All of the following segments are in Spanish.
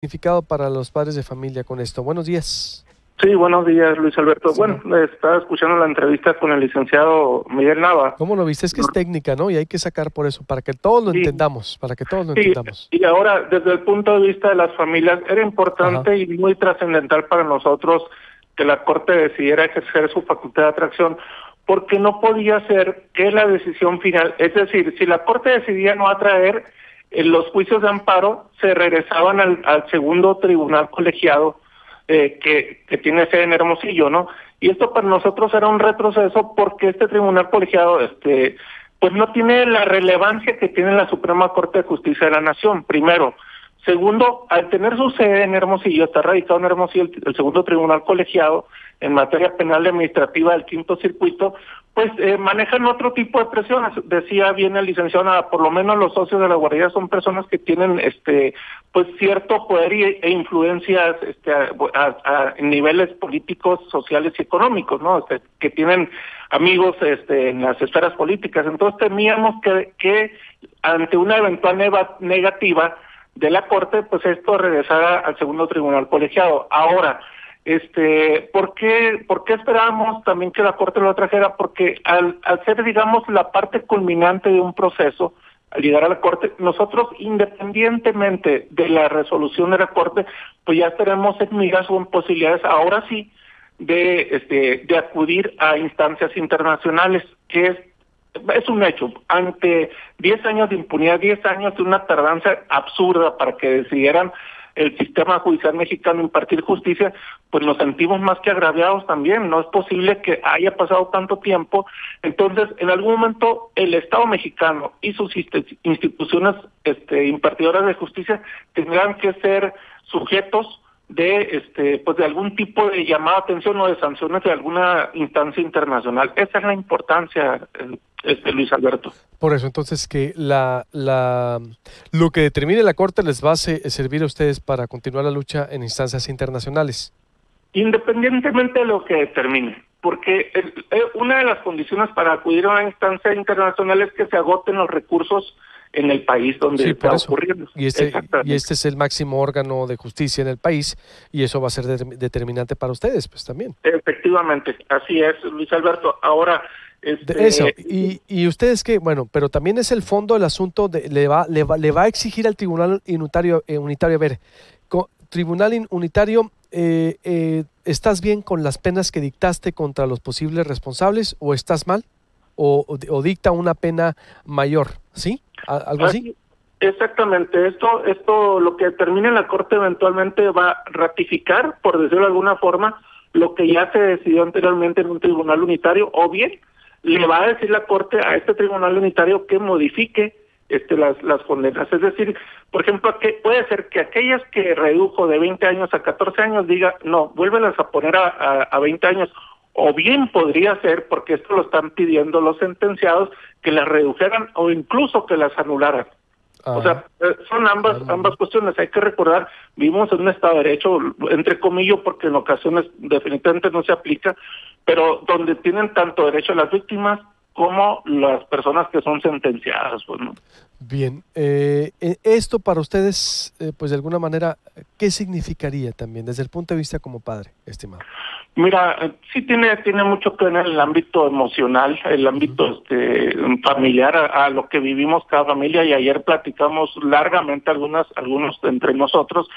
significado para los padres de familia con esto? Buenos días. Sí, buenos días, Luis Alberto. Sí. Bueno, estaba escuchando la entrevista con el licenciado Miguel Nava. ¿Cómo lo viste? Es que es técnica, ¿no? Y hay que sacar por eso, para que todos lo entendamos, Sí, y ahora, desde el punto de vista de las familias, era importante y muy trascendental para nosotros que la Corte decidiera ejercer su facultad de atracción, porque no podía ser que la decisión final, es decir, si la Corte decidía no atraer, los juicios de amparo se regresaban al segundo tribunal colegiado, que tiene sede en Hermosillo, ¿no? Y esto para nosotros era un retroceso porque este tribunal colegiado, pues no tiene la relevancia que tiene la Suprema Corte de Justicia de la Nación, primero. Segundo, al tener su sede en Hermosillo, está radicado en Hermosillo el segundo tribunal colegiado en materia penal y administrativa del quinto circuito, pues manejan otro tipo de presiones. Decía bien el licenciado Nava, por lo menos los socios de la guardia son personas que tienen pues cierto poder e influencias a niveles políticos, sociales y económicos, ¿no? Que tienen amigos en las esferas políticas. Entonces temíamos que ante una eventual negativa de la Corte, pues esto regresara al segundo tribunal colegiado. Ahora, ¿por qué esperábamos también que la Corte lo trajera? Porque al ser, digamos, la parte culminante de un proceso, al llegar a la Corte, nosotros, independientemente de la resolución de la Corte, pues ya estaremos en miras o en posibilidades, ahora sí, de acudir a instancias internacionales, que es un hecho. Ante 10 años de impunidad, 10 años de una tardanza absurda para que decidieran el sistema judicial mexicano impartir justicia, pues nos sentimos más que agraviados también. No es posible que haya pasado tanto tiempo. Entonces, en algún momento, el Estado mexicano y sus instituciones impartidoras de justicia tendrán que ser sujetos pues de algún tipo de llamada a atención o de sanciones de alguna instancia internacional. Esa es la importancia, Luis Alberto. Por eso, entonces, que lo que determine la Corte les va a servir a ustedes para continuar la lucha en instancias internacionales. Independientemente de lo que determine, porque una de las condiciones para acudir a una instancia internacional es que se agoten los recursos en el país donde está ocurriendo. Y este es el máximo órgano de justicia en el país, y eso va a ser determinante para ustedes, pues también. Efectivamente, así es, Luis Alberto. Ahora, eso, y ustedes qué, bueno, pero también es el fondo del asunto, le va a exigir al Tribunal Unitario, a ver, Tribunal Unitario, ¿estás bien con las penas que dictaste contra los posibles responsables o estás mal? ¿O dicta una pena mayor? ¿Sí? ¿Algo así? Exactamente. Esto lo que determine la Corte eventualmente va a ratificar, por decirlo de alguna forma, lo que ya se decidió anteriormente en un tribunal unitario, o bien le va a decir la Corte a este tribunal unitario que modifique las condenas. Es decir, por ejemplo, que puede ser que aquellas que redujo de 20 años a 14 años diga, no, vuélvelas a poner a 20 años. O bien podría ser, porque esto lo están pidiendo los sentenciados, que las redujeran o incluso que las anularan. O sea, son ambas cuestiones. Hay que recordar, vivimos en un Estado de Derecho, entre comillas, porque en ocasiones definitivamente no se aplica, pero donde tienen tanto derecho las víctimas como las personas que son sentenciadas, pues, ¿no? Bien, esto para ustedes, pues de alguna manera, ¿qué significaría también desde el punto de vista como padre, estimado? Mira, sí tiene mucho que ver en el ámbito emocional, el ámbito familiar, a lo que vivimos cada familia, y ayer platicamos largamente algunos entre nosotros.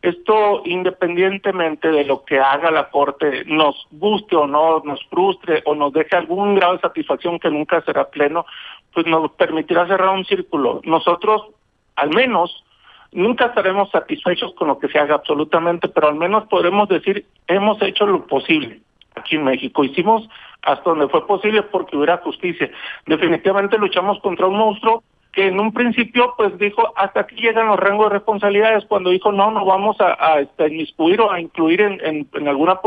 Esto, independientemente de lo que haga la Corte, nos guste o no, nos frustre o nos deje algún grado de satisfacción que nunca será pleno, pues nos permitirá cerrar un círculo. Nosotros, al menos, nunca estaremos satisfechos con lo que se haga absolutamente, pero al menos podremos decir, hemos hecho lo posible aquí en México. Hicimos hasta donde fue posible porque hubiera justicia. Definitivamente luchamos contra un monstruo que en un principio pues dijo, hasta aquí llegan los rangos de responsabilidades, cuando dijo, no vamos a inmiscuir o a incluir en alguna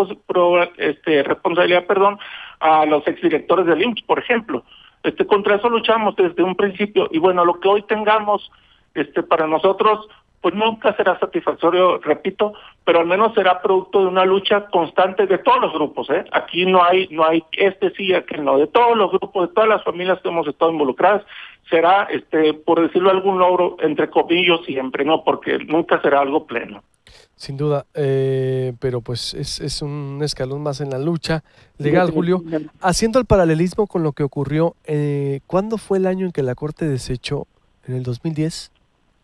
responsabilidad, a los exdirectores del IMSS, por ejemplo. Contra eso luchamos desde un principio, y bueno, lo que hoy tengamos para nosotros pues nunca será satisfactorio, repito, pero al menos será producto de una lucha constante de todos los grupos, ¿eh? Aquí no hay este sí, aquel no, de todos los grupos, de todas las familias que hemos estado involucradas, será, por decirlo algún logro, entre comillas siempre, ¿no? Porque nunca será algo pleno. Sin duda, pero pues es un escalón más en la lucha legal, Julio. Haciendo el paralelismo con lo que ocurrió, ¿cuándo fue el año en que la Corte desechó? ¿En el 2010?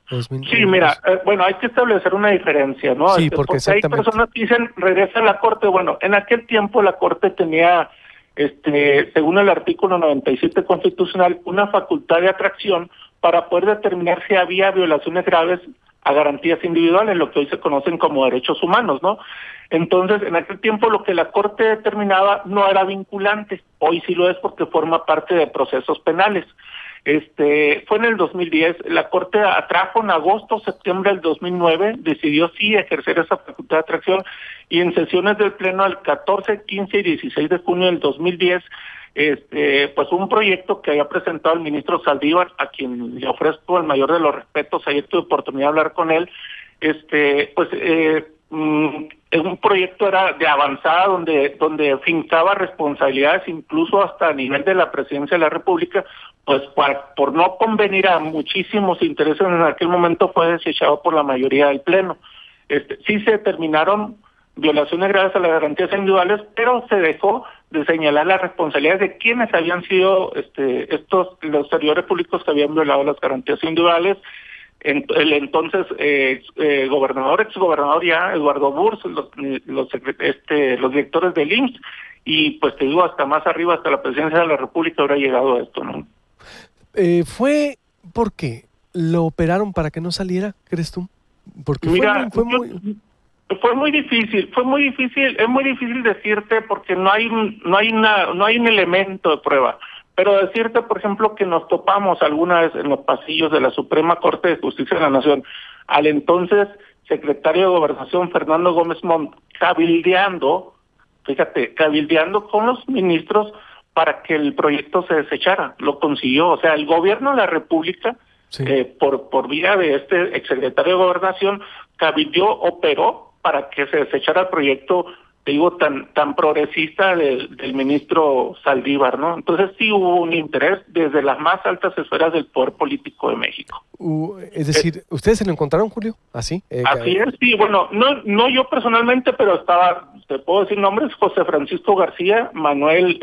Sí, mira, bueno, hay que establecer una diferencia, ¿no? Sí, porque hay personas que dicen, regresa a la Corte. Bueno, en aquel tiempo la Corte tenía, según el artículo 97 constitucional, una facultad de atracción para poder determinar si había violaciones graves a garantías individuales, lo que hoy se conocen como derechos humanos, ¿no? Entonces, en aquel tiempo lo que la Corte determinaba no era vinculante, hoy sí lo es porque forma parte de procesos penales. Fue en el 2010, la Corte atrajo en agosto, septiembre del 2009, decidió sí ejercer esa facultad de atracción, y en sesiones del Pleno del 14, 15 y 16 de junio del 2010, pues un proyecto que había presentado el ministro Saldívar, a quien le ofrezco el mayor de los respetos. Ayer tuve oportunidad de hablar con él, un proyecto era de avanzada donde fincaba responsabilidades incluso hasta a nivel de la Presidencia de la República, pues por no convenir a muchísimos intereses en aquel momento fue desechado por la mayoría del Pleno. Sí se determinaron violaciones graves a las garantías individuales, pero se dejó de señalar las responsabilidades de quienes habían sido los servidores públicos que habían violado las garantías individuales. El entonces exgobernador ya, Eduardo Burs, los directores del IMSS, y pues te digo, hasta más arriba, hasta la Presidencia de la República habrá llegado esto, ¿no? ¿Fue porque lo operaron para que no saliera, crees tú? Porque mira, fue muy difícil, es muy difícil decirte porque no hay un elemento de prueba. Pero decirte, por ejemplo, que nos topamos alguna vez en los pasillos de la Suprema Corte de Justicia de la Nación al entonces secretario de Gobernación, Fernando Gómez Montt, cabildeando con los ministros para que el proyecto se desechara. Lo consiguió. O sea, el gobierno de la República, sí, por vía de este exsecretario de Gobernación, cabildeó, operó para que se desechara el proyecto, te digo, tan progresista del ministro Saldívar, ¿no? Entonces sí hubo un interés desde las más altas esferas del poder político de México. Es decir, ¿ustedes se lo encontraron, Julio? ¿Así? Así es, sí. Bueno, no yo personalmente, pero estaba, te puedo decir nombres, José Francisco García, Manuel,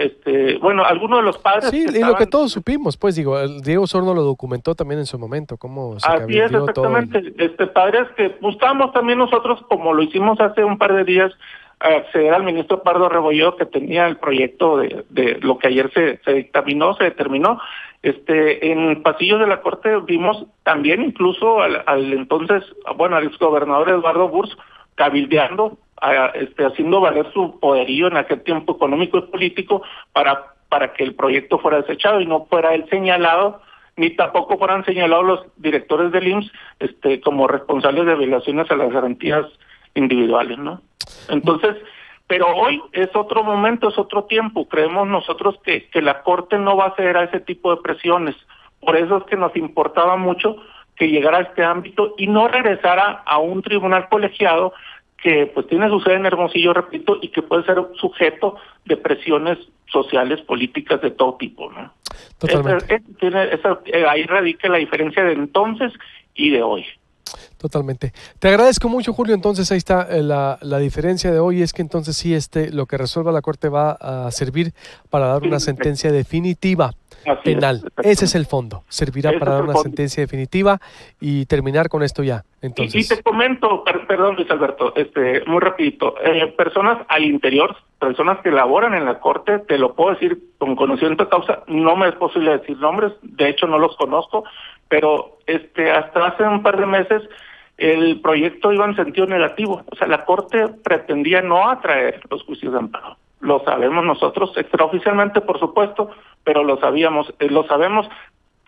algunos de los padres. Sí, y lo que todos supimos, pues digo, el Diego Sorno lo documentó también en su momento, cómo se cabildeó todo. Así es, exactamente. Padres que buscamos también nosotros, como lo hicimos hace un par de días, acceder al ministro Pardo Rebolledo, que tenía el proyecto de lo que ayer se determinó. En pasillos de la Corte vimos también incluso al entonces, al exgobernador Eduardo Burs cabildeando, haciendo valer su poderío en aquel tiempo económico y político para que el proyecto fuera desechado y no fuera él señalado, ni tampoco fueran señalados los directores del IMSS como responsables de violaciones a las garantías individuales, ¿no? Entonces, pero hoy es otro momento, es otro tiempo. Creemos nosotros que la Corte no va a ceder a ese tipo de presiones. Por eso es que nos importaba mucho que llegara a este ámbito y no regresara a un tribunal colegiado que pues tiene su sede en Hermosillo, repito, y que puede ser sujeto de presiones sociales, políticas de todo tipo, ¿no? Totalmente. Ahí radica la diferencia de entonces y de hoy. Totalmente. Te agradezco mucho, Julio. Entonces ahí está la diferencia de hoy, es que entonces sí, lo que resuelva la Corte va a servir para dar una sentencia definitiva penal. Ese es el fondo. Servirá para dar una sentencia definitiva y terminar con esto ya. Entonces. Y te comento, perdón, Luis Alberto, muy rapidito. Personas al interior, personas que laboran en la Corte, te lo puedo decir con conocimiento de causa, no me es posible decir nombres, de hecho no los conozco, pero hasta hace un par de meses el proyecto iba en sentido negativo. O sea, la Corte pretendía no atraer los juicios de amparo. Lo sabemos nosotros, extraoficialmente, por supuesto, pero lo sabemos.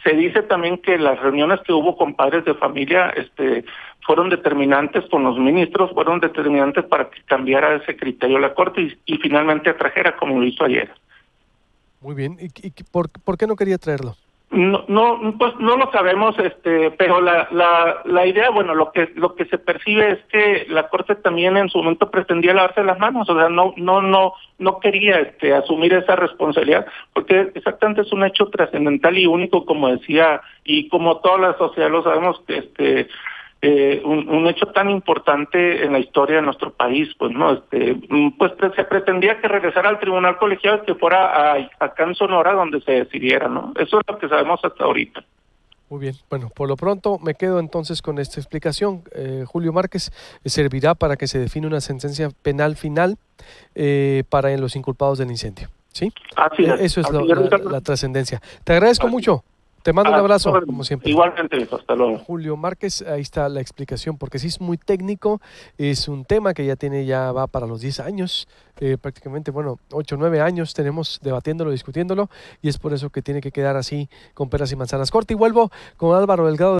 Se dice también que las reuniones que hubo con padres de familia fueron determinantes con los ministros, fueron determinantes para que cambiara ese criterio la Corte y finalmente atrajera como lo hizo ayer. Muy bien. ¿Y por qué no quería traerlo? Pues no lo sabemos, pero la idea, bueno, lo que se percibe es que la Corte también en su momento pretendía lavarse las manos, o sea, no quería asumir esa responsabilidad, porque exactamente es un hecho trascendental y único, como decía, y como toda la sociedad lo sabemos, que un hecho tan importante en la historia de nuestro país, pues no, pues se pretendía que regresara al tribunal colegiado y que fuera acá en Sonora donde se decidiera, ¿no? Eso es lo que sabemos hasta ahorita. Muy bien, bueno, por lo pronto me quedo entonces con esta explicación. Julio Márquez, servirá para que se define una sentencia penal final para los inculpados del incendio, ¿sí? Así es. Eso es la trascendencia. Te agradezco mucho. Te mando un abrazo, como siempre. Igualmente, hasta luego. Julio Márquez, ahí está la explicación, porque sí es muy técnico, es un tema que ya va para los 10 años, prácticamente, bueno, 8 o 9 años tenemos debatiéndolo, discutiéndolo, y es por eso que tiene que quedar así con peras y manzanas. Corte y vuelvo con Álvaro Delgado.